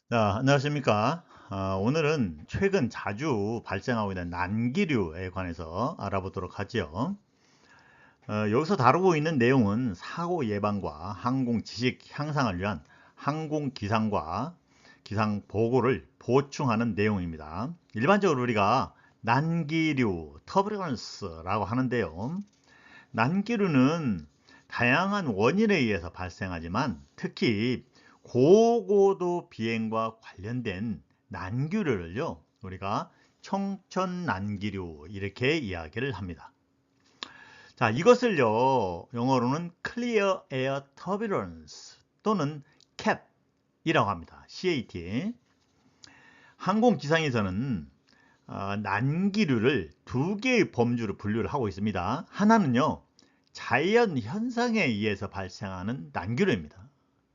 안녕하십니까. 오늘은 최근 자주 발생하고 있는 난기류에 관해서 알아보도록 하지요. 여기서 다루고 있는 내용은 사고 예방과 항공 지식 향상을 위한 항공 기상과 기상 보고를 보충하는 내용입니다. 일반적으로 우리가 난기류, 터뷸런스라고 하는데요. 난기류는 다양한 원인에 의해서 발생하지만 특히 고고도 비행과 관련된 난기류를요, 우리가 청천난기류 이렇게 이야기를 합니다. 자, 이것을요, 영어로는 Clear Air Turbulence 또는 CAT이라고 합니다. CAT. 항공기상에서는 난기류를 두 개의 범주로 분류를 하고 있습니다. 하나는요, 자연 현상에 의해서 발생하는 난기류입니다.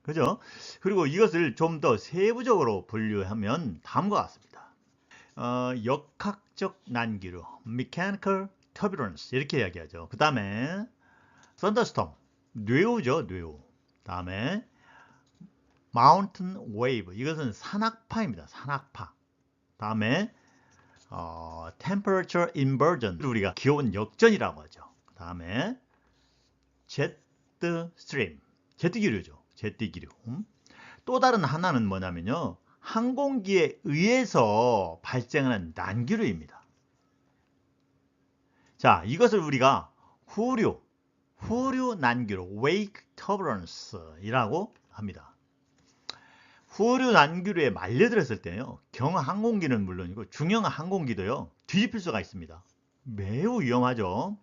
그죠? 그리고 이것을 좀 더 세부적으로 분류하면 다음과 같습니다. 역학적 난기류, mechanical turbulence 이렇게 이야기하죠. 그 다음에 thunderstorm, 뇌우죠, 뇌우. 다음에 mountain wave, 이것은 산악파입니다. 산악파. 다음에 temperature inversion, 우리가 기온 역전이라고 하죠. 그 다음에 jet stream, 제트기류죠. 제트기류. 또 다른 하나는 뭐냐면요, 항공기에 의해서 발생하는 난기류입니다. 자, 이것을 우리가 후류 난기류, wake turbulence 이라고 합니다. 후류 난기류에 말려들었을 때요, 경하 항공기는 물론이고 중형 항공기도요, 뒤집힐 수가 있습니다. 매우 위험하죠.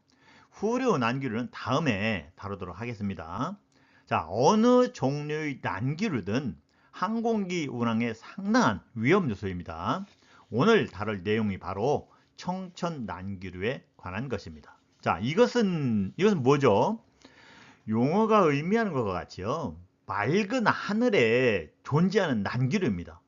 후류 난기류는 다음에 다루도록 하겠습니다. 자, 어느 종류의 난기류든 항공기 운항에 상당한 위험 요소입니다. 오늘 다룰 내용이 바로 청천 난기류에 관한 것입니다. 자, 이것은 뭐죠? 용어가 의미하는 것과 같이요, 맑은 하늘에 존재하는 난기류입니다.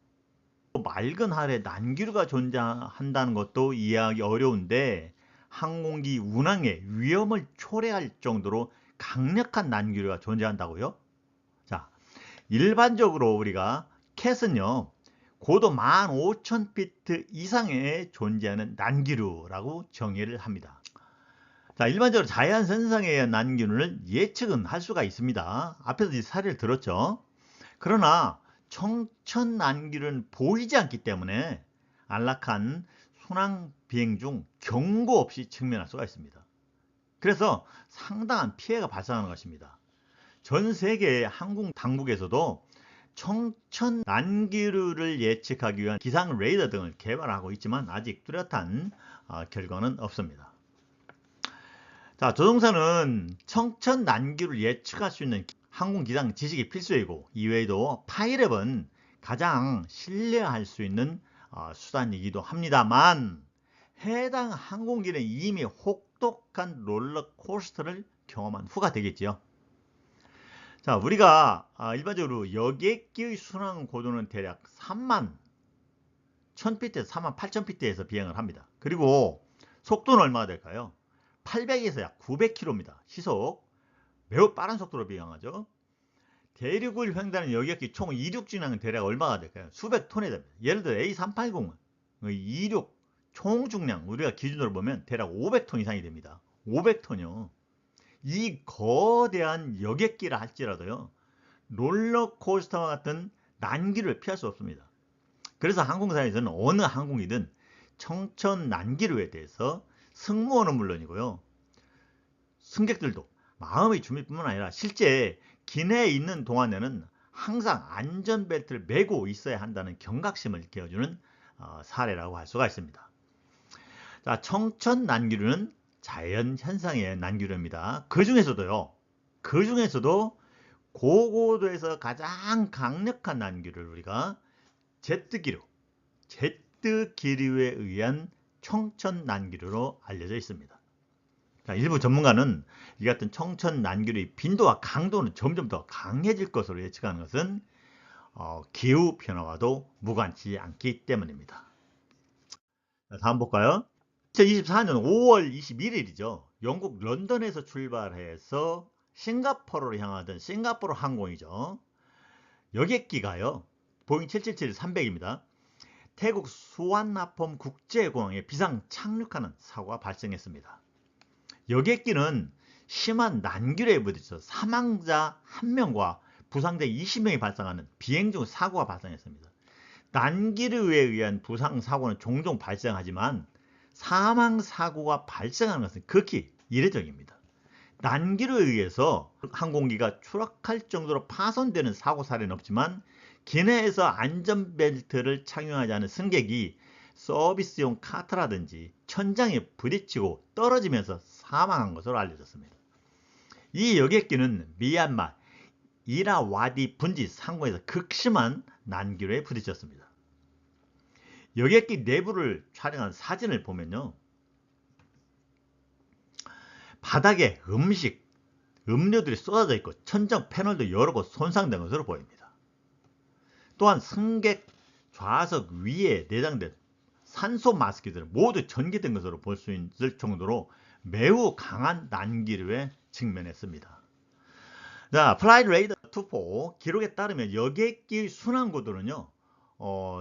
맑은 하늘에 난기류가 존재한다는 것도 이해하기 어려운데, 항공기 운항에 위험을 초래할 정도로 강력한 난기류가 존재한다고요? 자, 일반적으로 우리가 캣은요, 고도 15,000피트 이상에 존재하는 난기류라고 정의를 합니다. 자, 일반적으로 자연 현상에 의한 난기류를 예측은 할 수가 있습니다. 앞에서 이 사례를 들었죠. 그러나 청천 난기류는 보이지 않기 때문에 안락한 순항 비행 중 경고 없이 직면할 수가 있습니다. 그래서 상당한 피해가 발생하는 것입니다. 전 세계 항공 당국에서도 청천 난기류를 예측하기 위한 기상 레이더 등을 개발하고 있지만 아직 뚜렷한 결과는 없습니다. 자, 조종사는 청천 난기류를 예측할 수 있는 항공 기상 지식이 필수이고, 이외에도 파이랩은 가장 신뢰할 수 있는 수단이기도 합니다만, 해당 항공기는 이미 혹독한 롤러코스터를 경험한 후가 되겠지요. 자, 우리가 일반적으로 여객기의 순항 고도는 대략 3만 1000피트에서 3만 8000피트에서 비행을 합니다. 그리고 속도는 얼마가 될까요? 800에서 약 900km입니다. 시속 매우 빠른 속도로 비행하죠. 대륙을 횡단하는 여객기 총 이륙 중량은 대략 얼마가 될까요? 수백 톤이 됩니다. 예를 들어 A380 이륙 총 중량 우리가 기준으로 보면 대략 500톤 이상이 됩니다. 500톤이요. 이 거대한 여객기라 할지라도요, 롤러코스터와 같은 난기를 피할 수 없습니다. 그래서 항공사에서는 어느 항공이든 청천 난기류에 대해서 승무원은 물론이고요, 승객들도 마음의 준비뿐만 아니라 실제 기내에 있는 동안에는 항상 안전벨트를 매고 있어야 한다는 경각심을 깨워주는 사례라고 할 수가 있습니다. 자, 청천 난기류는 자연 현상의 난기류입니다. 그 중에서도 고고도에서 가장 강력한 난기류를 우리가 제트기류에 의한 청천 난기류로 알려져 있습니다. 자, 일부 전문가는 이 같은 청천 난기류의 빈도와 강도는 점점 더 강해질 것으로 예측하는 것은 기후 변화와도 무관치 않기 때문입니다. 자, 다음 볼까요? 2024년 5월 21일이죠. 영국 런던에서 출발해서 싱가포르로 향하던 싱가포르 항공이죠. 여객기가요, 보잉 777-300입니다. 태국 수완나폼 국제공항에 비상 착륙하는 사고가 발생했습니다. 여객기는 심한 난길에 부딪혀 사망자 1명과 부상자 20명이 발생하는 비행 중 사고가 발생했습니다. 난길에 의한 부상 사고는 종종 발생하지만 사망 사고가 발생하는 것은 극히 이례적입니다. 난길에 의해서 항공기가 추락할 정도로 파손되는 사고 사례는 없지만 기내에서 안전벨트를 착용하지 않은 승객이 서비스용 카트라든지 천장에 부딪히고 떨어지면서 사망한 것으로 알려졌습니다. 이 여객기는 미얀마 이라와디 분지 상공에서 극심한 난길에 부딪혔습니다. 여객기 내부를 촬영한 사진을 보면요, 바닥에 음식, 음료들이 쏟아져 있고 천장 패널도 여러 곳 손상된 것으로 보입니다. 또한 승객 좌석 위에 내장된 산소 마스크들은 모두 전기된 것으로 볼 수 있을 정도로 매우 강한 난기류에 직면했습니다. 자, 플라이트 레이더 24 기록에 따르면 여객기 순항고도는요,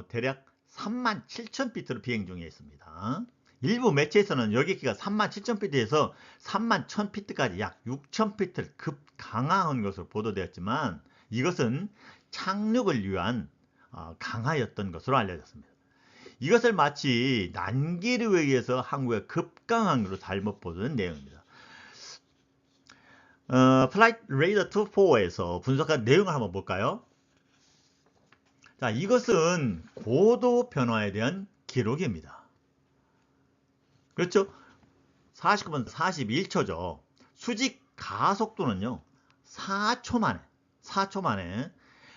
대략 37,000피트로 비행 중에 있습니다. 일부 매체에서는 여객기가 37,000피트에서 31,000피트까지 약 6,000피트를 급강하한 것으로 보도되었지만 이것은 착륙을 위한 강하였던 것으로 알려졌습니다. 이것을 마치 난기류에 의해서 항구가 급강한 것으로 잘못 보도된 내용입니다. 플라이트 레이더 24에서 분석한 내용을 한번 볼까요? 자, 이것은 고도 변화에 대한 기록입니다. 그렇죠? 49분 41초죠. 수직 가속도는요, 4초 만에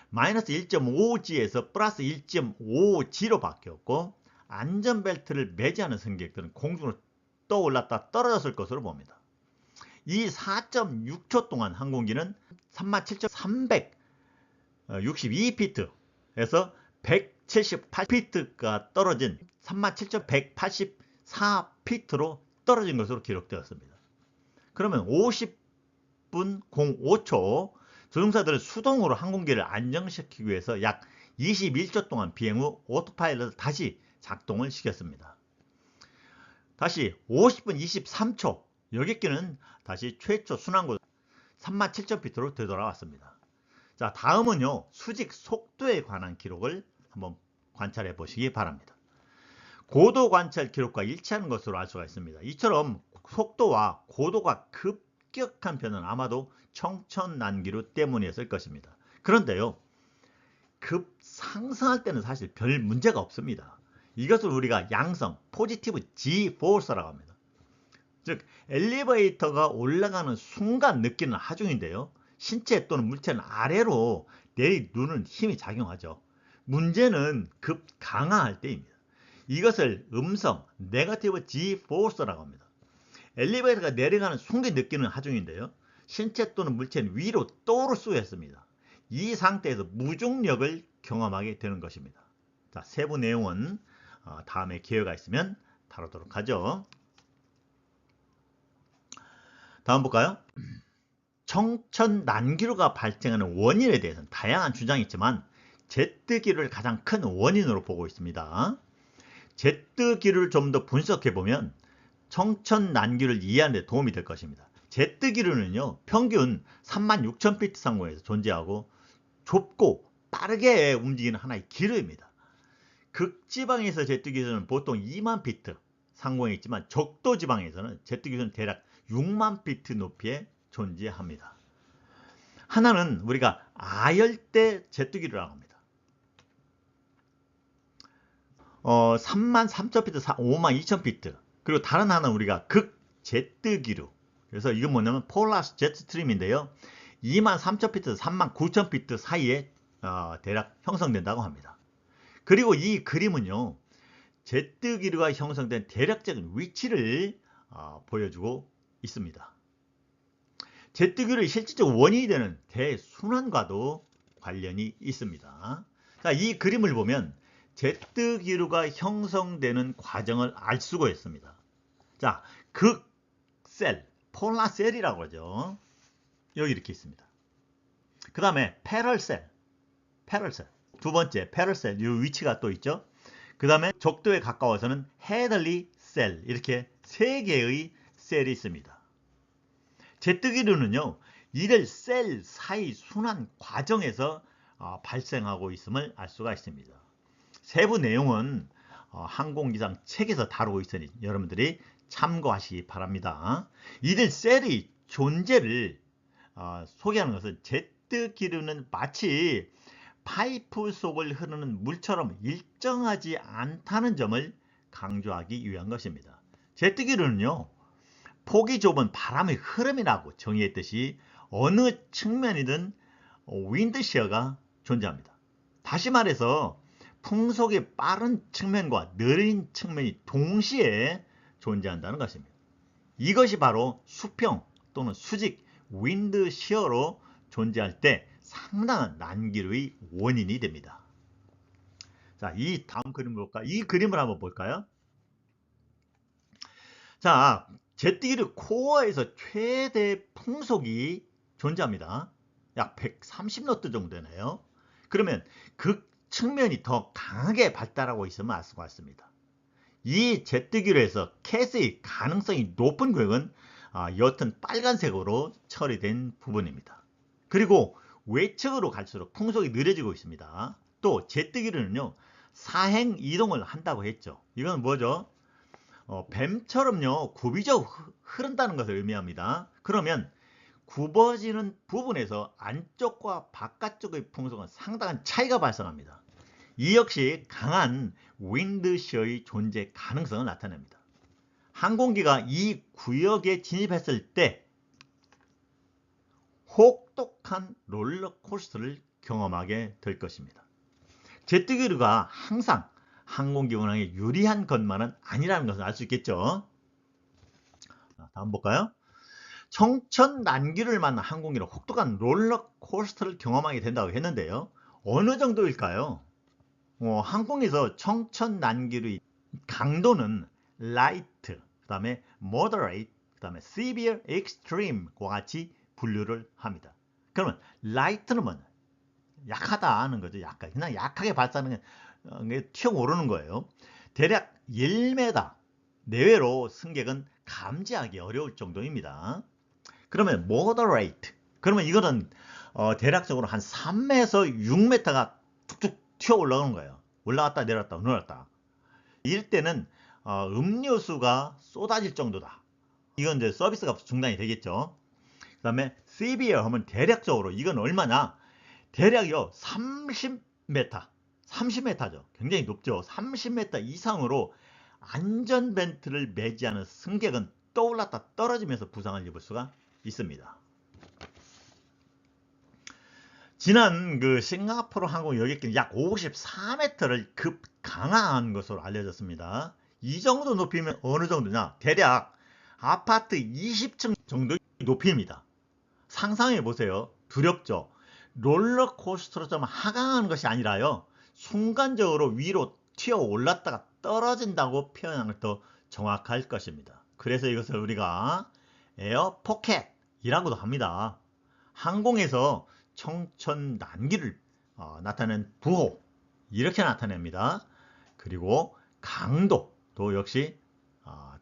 마이너스 1.5G에서 플러스 1.5G로 바뀌었고, 안전벨트를 매지 않은 승객들은 공중으로 떠올랐다 떨어졌을 것으로 봅니다. 이 4.6초 동안 항공기는 37,362피트에서 178피트가 떨어진 37,184피트로 떨어진 것으로 기록되었습니다. 그러면 50분 05초 조종사들은 수동으로 항공기를 안정시키기 위해서 약 21초 동안 비행 후 오토파일럿을 다시 작동을 시켰습니다. 다시 50분 23초 여객기는 다시 최초 순항고도 37,000피트로 되돌아왔습니다. 자, 다음은요, 수직 속도에 관한 기록을 한번 관찰해 보시기 바랍니다. 고도 관찰 기록과 일치하는 것으로 알 수가 있습니다. 이처럼 속도와 고도가 급격한 편은 아마도 청천난기류 때문이었을 것입니다. 그런데요, 급상승할 때는 사실 별 문제가 없습니다. 이것을 우리가 양성, 포지티브 G-포스라고 합니다. 즉, 엘리베이터가 올라가는 순간 느끼는 하중인데요, 신체 또는 물체는 아래로 내리누는 힘이 작용하죠. 문제는 급 강화할 때입니다. 이것을 음성, 네거티브 G-포스라고 합니다. 엘리베이터가 내려가는 순간 느끼는 하중인데요, 신체 또는 물체는 위로 떠오를 수 있습니다. 이 상태에서 무중력을 경험하게 되는 것입니다. 자, 세부 내용은 다음에 기회가 있으면 다루도록 하죠. 다음 볼까요? 청천난기류가 발생하는 원인에 대해서는 다양한 주장이 있지만 제트기류를 가장 큰 원인으로 보고 있습니다. 제트기류를 좀 더 분석해보면 청천난기류를 이해하는 데 도움이 될 것입니다. 제트기류는요, 평균 36,000피트 상공에서 존재하고 좁고 빠르게 움직이는 하나의 기류입니다. 극지방에서 제트기류는 보통 2만 피트 상공에 있지만 적도지방에서는 제트기류는 대략 6만 피트 높이에 존재합니다. 하나는 우리가 아열대 제트기류라고 합니다. 33,000피트, 52,000피트. 그리고 다른 하나는 우리가 극제트기류. 그래서 이건 뭐냐면 폴라스 제트스트림인데요, 23,000피트, 39,000피트 사이에 대략 형성된다고 합니다. 그리고 이 그림은요, 제트기류가 형성된 대략적인 위치를 보여주고 있습니다. 제트기류의 실질적 원인이 되는 대순환과도 관련이 있습니다. 자, 이 그림을 보면 제트기류가 형성되는 과정을 알 수가 있습니다. 자, 극셀, 폴라셀이라고 하죠. 여기 이렇게 있습니다. 그 다음에 패럴셀. 두 번째 페럴셀 이 위치가 또 있죠. 그 다음에 적도에 가까워서는 헤들리 셀 이렇게 세 개의 셀이 있습니다. 제트기류는요 이들 셀 사이 순환 과정에서 발생하고 있음을 알 수가 있습니다. 세부 내용은 항공기상 책에서 다루고 있으니 여러분들이 참고하시기 바랍니다. 이들 셀의 존재를 소개하는 것은 제트기류는 마치 파이프 속을 흐르는 물처럼 일정하지 않다는 점을 강조하기 위한 것입니다. 제트기류는요 폭이 좁은 바람의 흐름이라고 정의했듯이 어느 측면이든 윈드시어가 존재합니다. 다시 말해서 풍속이 빠른 측면과 느린 측면이 동시에 존재한다는 것입니다. 이것이 바로 수평 또는 수직 윈드시어로 존재할 때 상당한 난기류의 원인이 됩니다. 자, 이 다음 그림을 볼까요? 이 그림을 한번 볼까요? 자, 제트기류 코어에서 최대 풍속이 존재합니다. 약 130노트 정도 되네요. 그러면 그 측면이 더 강하게 발달하고 있으면 알 수가 있습니다. 이 제트기류에서 캐스의 가능성이 높은 구역은 옅은 빨간색으로 처리된 부분입니다. 그리고 외측으로 갈수록 풍속이 느려지고 있습니다. 또 제트기류는요 사행 이동을 한다고 했죠. 이건 뭐죠? 뱀처럼요 구비적 흐른다는 것을 의미합니다. 그러면 굽어지는 부분에서 안쪽과 바깥쪽의 풍속은 상당한 차이가 발생합니다. 이 역시 강한 윈드시어의 존재 가능성을 나타냅니다. 항공기가 이 구역에 진입했을 때 혹독한 롤러코스터를 경험하게 될 것입니다. 제트기류가 항상 항공기 운항에 유리한 것만은 아니라는 것을 알 수 있겠죠. 다음 볼까요? 청천난기를 만난 항공기는 혹독한 롤러코스터를 경험하게 된다고 했는데요. 어느 정도일까요? 항공에서 청천난기의 강도는 라이트, 그 다음에 moderate, 그 다음에 severe, extreme과 같이 분류를 합니다. 그러면 라이트는 뭐냐? 약하다 하는 거죠. 그냥 약하게 발사하는 게 튀어오르는 거예요. 대략 1m 내외로 승객은 감지하기 어려울 정도입니다. 그러면 moderate, 그러면 이거는 대략적으로 한 3m에서 6m가 툭툭 튀어 올라오는 거예요. 올라갔다 내렸다 내렸다. 이럴 때는 음료수가 쏟아질 정도다. 이건 이제 서비스가 중단이 되겠죠. 그 다음에 severe 하면 대략적으로 이건 얼마나? 대략요 30m죠. 굉장히 높죠. 30m 이상으로 안전벨트를 매지 않은 승객은 떠올랐다 떨어지면서 부상을 입을 수가 있습니다. 지난 싱가포르 항공 여객기는 약 54m를 급강하한 것으로 알려졌습니다. 이 정도 높이면 어느 정도냐? 대략 아파트 20층 정도의 높이입니다. 상상해 보세요. 두렵죠? 롤러코스터처럼 하강하는 것이 아니라요. 순간적으로 위로 튀어 올랐다가 떨어진다고 표현하는 더 정확할 것입니다. 그래서 이것을 우리가 에어 포켓이라고도 합니다. 항공에서 청천난기를 나타내는 부호 이렇게 나타냅니다. 그리고 강도도 역시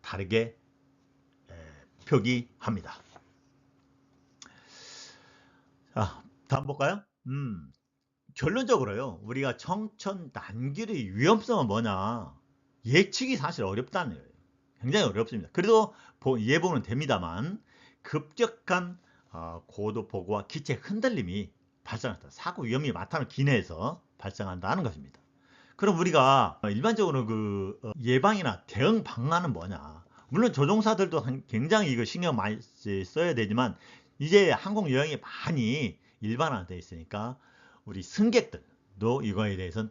다르게 표기합니다. 자, 다음 볼까요? 결론적으로요. 우리가 청천난기의 위험성은 뭐냐? 예측이 사실 어렵다는 거예요. 굉장히 어렵습니다. 그래도 예보는 됩니다만 급격한 고도 보고와 기체 흔들림이 발생한다. 사고 위험이 많다는 기내에서 발생한다는 것입니다. 그럼 우리가 일반적으로 예방이나 대응 방안은 뭐냐? 물론 조종사들도 굉장히 이거 신경 많이 써야 되지만 이제 항공 여행이 많이 일반화되어 있으니까 우리 승객들도 이거에 대해서는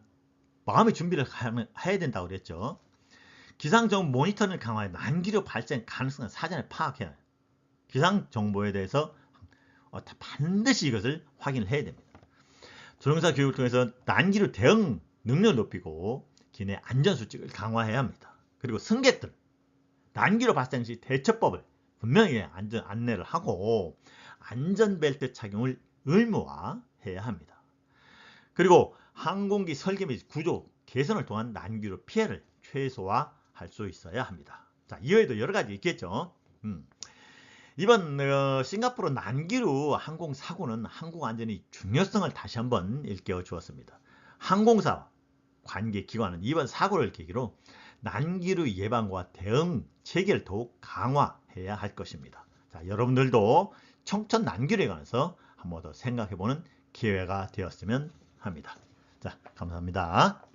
마음의 준비를 해야 된다고 그랬죠. 기상정보 모니터링을 강화해 난기류 발생 가능성을 사전에 파악해야 해요. 기상정보에 대해서 반드시 이것을 확인을 해야 됩니다. 조종사 교육을 통해서 난기류 대응 능력을 높이고 기내 안전수칙을 강화해야 합니다. 그리고 승객들 난기류 발생 시 대처법을 분명히 안내를 하고 안전벨트 착용을 의무화해야 합니다. 그리고 항공기 설계 및 구조 개선을 통한 난기류 피해를 최소화할 수 있어야 합니다. 자, 이외에도 여러 가지 있겠죠. 이번 싱가포르 난기류 항공사고는 항공안전의 중요성을 다시 한번 일깨워 주었습니다. 항공사와 관계기관은 이번 사고를 계기로 난기류 예방과 대응 체계를 더욱 강화해야 할 것입니다. 자, 여러분들도 청천 난기류에 관해서 한 번 더 생각해보는 기회가 되었으면 합니다. 자, 감사합니다.